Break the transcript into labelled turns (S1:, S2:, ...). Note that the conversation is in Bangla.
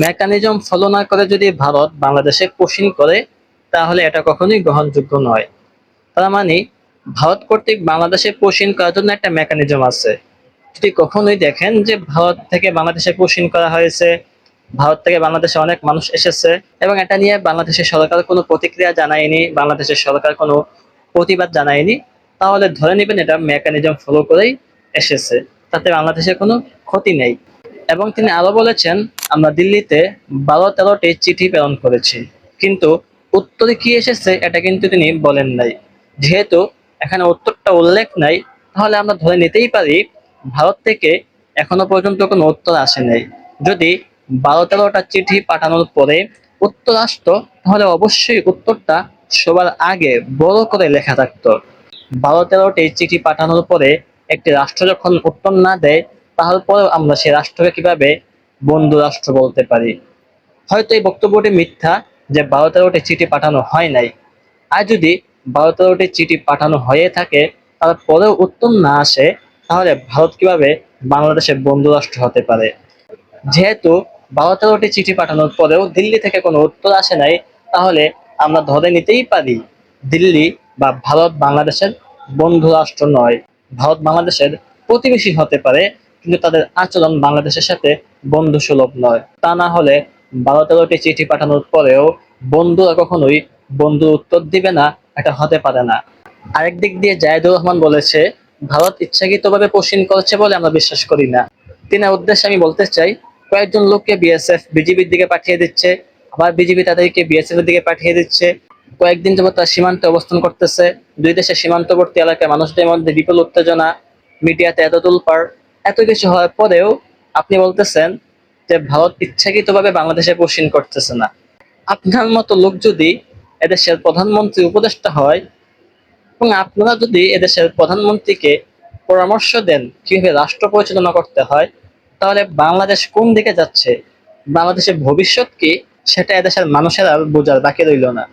S1: মেকানিজম ফলো না করে যদি ভারত বাংলাদেশে কোশ্চিন করে, তাহলে এটা কখনোই গ্রহণযোগ্য নয়। তার মানে ভারত কর্তৃক বাংলাদেশে কোশ্চিন করার জন্য একটা মেকানিজম আছে। যদি কখনোই দেখেন যে ভারত থেকে বাংলাদেশে কোশ্চিন করা হয়েছে, ভারত থেকে বাংলাদেশে অনেক মানুষ এসেছে এবং এটা নিয়ে বাংলাদেশের সরকার কোনো প্রতিক্রিয়া জানায়নি, বাংলাদেশের সরকার কোনো প্রতিবাদ জানায়নি, তাহলে ধরে নেবেন এটা মেকানিজম ফলো করেই এসেছে, তাতে বাংলাদেশের কোনো ক্ষতি নেই। এবং তিনি আরো বলেছেন, আমরা দিল্লিতে 12-13টি চিঠি প্রেরণ করেছি, কিন্তু উত্তরে কি এসেছে এটা কিন্তু তিনি বলেন নাই। যেহেতু এখানে উত্তরটা উল্লেখ নাই, তাহলে আমরা ধরে নিতেই পারি ভারত থেকে এখনো পর্যন্ত কোনো উত্তর আসে নাই। যদি 12-13টা চিঠি পাঠানোর পরে উত্তর আসতো, তাহলে অবশ্যই উত্তরটা সবার আগে বড় করে লেখা থাকতো। 12-13টি চিঠি পাঠানোর পরে একটি রাষ্ট্র যখন উত্তর না দেয়, তারপরেও আমরা সেই রাষ্ট্রকে কিভাবে বন্ধু রাষ্ট্র বলতে পারি? হয়তো এই বক্তব্যটি মিথ্যা যে 12-13টি চিঠি পাঠানো হয় নাই। আর যদি 12-13টি চিঠি পাঠানো হয়ে থাকে, তারপরেও উত্তর না আসে, তাহলে ভারত কিভাবে বাংলাদেশের বন্ধু রাষ্ট্র হতে পারে? যেহেতু 12-13টি চিঠি পাঠানোর পরেও দিল্লি থেকে কোনো উত্তর আসে নাই, তাহলে আমরা ধরে নিতেই পারি দিল্লি বা ভারত বাংলাদেশের বন্ধু রাষ্ট্র নয়। ভারত বাংলাদেশের প্রতিবেশী হতে পারে, কিন্তু তাদের আচরণ বাংলাদেশের সাথে বন্ধু সুলভ নয়। তা না হলে 12-13টি চিঠি পাঠানোর পরেও বন্ধুরা কখনোই বন্ধু উত্তর দিবে না, এটা হতে পারে না। আরেক দিক দিয়ে জায়েদুর রহমান বলেছে, ভারত ইচ্ছাকৃতভাবে কোশ্চিন করছে বলে আমরা বিশ্বাস করি না। তিনার উদ্দেশ্যে আমি বলতে চাই, কয়েকজন লোককে বিএসএফ বিজিবির দিকে পাঠিয়ে দিচ্ছে, আবার বিজিবি তাদেরকে বিএসএফ এর দিকে পাঠিয়ে দিচ্ছে। কয়েকদিন যাবত তারা সীমান্তে অবস্থান করতেছে, দুই দেশের সীমান্তবর্তী এলাকায় মানুষদের মধ্যে বিপুল উত্তেজনা, মিডিয়াতে এত তোলপাড়, এত কিছু হওয়ার পরেও আপনি বলতেছেন যে ভারত ইচ্ছাকৃতভাবে বাংলাদেশে কোশ্চিন করতেছে না। আপনার মতো লোক যদি এদেশের প্রধানমন্ত্রী উপদেষ্টা হয়, এবং আপনারা যদি এদেশের প্রধানমন্ত্রীকে পরামর্শ দেন কিভাবে রাষ্ট্র পরিচালনা করতে হয়, তাহলে বাংলাদেশ কোন দিকে যাচ্ছে, বাংলাদেশের ভবিষ্যৎ কি, সেটা এদেশের মানুষের আর বোঝার বাকি রইল না।